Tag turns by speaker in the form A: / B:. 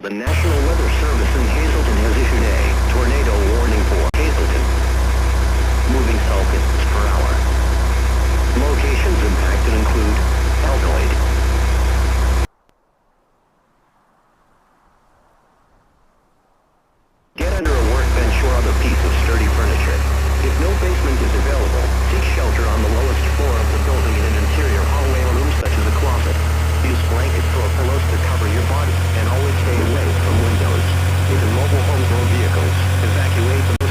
A: The National Weather Service in Hazleton has issued a tornado warning for Hazleton. Moving south per hour. Locations impacted include Altoid. Get under a workbench or other piece of sturdy furniture. If no basement is available, seek shelter on the lowest floor of the building in an interior hallway or room such as a closet. Use blankets or pillows to cover your body, and always stay away from windows. If in mobile homes or vehicles, evacuate the